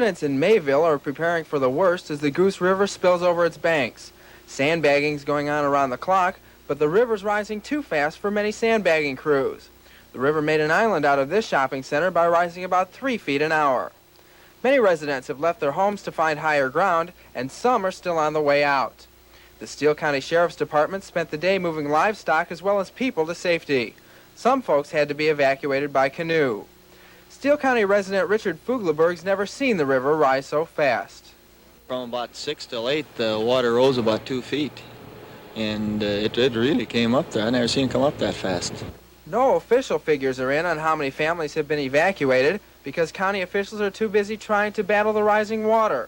Residents in Mayville are preparing for the worst as the Goose River spills over its banks. Sandbagging's going on around the clock, but the river's rising too fast for many sandbagging crews. The river made an island out of this shopping center by rising about 3 feet an hour. Many residents have left their homes to find higher ground, and some are still on the way out. The Steele County Sheriff's Department spent the day moving livestock as well as people to safety. Some folks had to be evacuated by canoe. Steele County resident Richard Fugleberg's never seen the river rise so fast. From about 6 till 8, the water rose about 2 feet, and it really came up there. I never seen it come up that fast. No official figures are in on how many families have been evacuated because county officials are too busy trying to battle the rising water.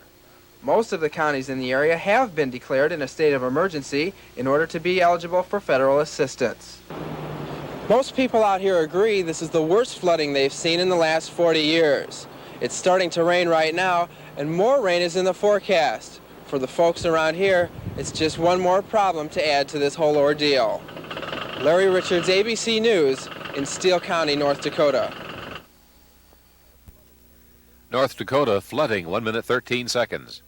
Most of the counties in the area have been declared in a state of emergency in order to be eligible for federal assistance. Most people out here agree this is the worst flooding they've seen in the last 40 years. It's starting to rain right now, and more rain is in the forecast. For the folks around here, it's just one more problem to add to this whole ordeal. Larry Richards, ABC News, in Steele County, North Dakota. North Dakota flooding, 1 minute 13 seconds.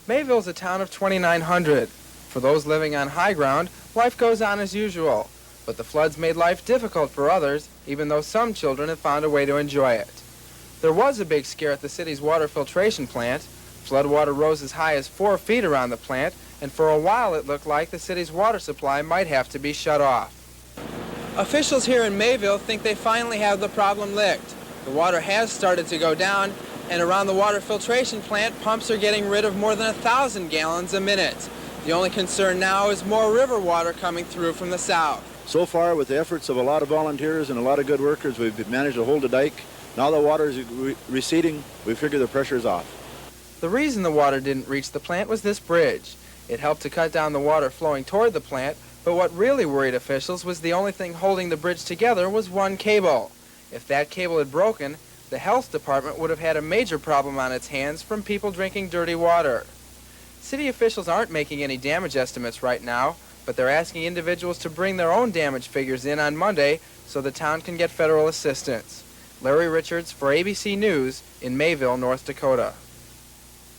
Mayville's a town of 2,900. For those living on high ground, life goes on as usual. But the floods made life difficult for others, even though some children have found a way to enjoy it. There was a big scare at the city's water filtration plant. Floodwater rose as high as 4 feet around the plant, and for a while it looked like the city's water supply might have to be shut off. Officials here in Mayville think they finally have the problem licked. The water has started to go down, and around the water filtration plant, pumps are getting rid of more than 1,000 gallons a minute. The only concern now is more river water coming through from the south. So far, with the efforts of a lot of volunteers and a lot of good workers, we've managed to hold the dike. Now the water is receding, we figure the pressure is off. The reason the water didn't reach the plant was this bridge. It helped to cut down the water flowing toward the plant, but what really worried officials was the only thing holding the bridge together was one cable. If that cable had broken, the health department would have had a major problem on its hands from people drinking dirty water. City officials aren't making any damage estimates right now, but they're asking individuals to bring their own damage figures in on Monday so the town can get federal assistance. Larry Richards for ABC News in Mayville, North Dakota.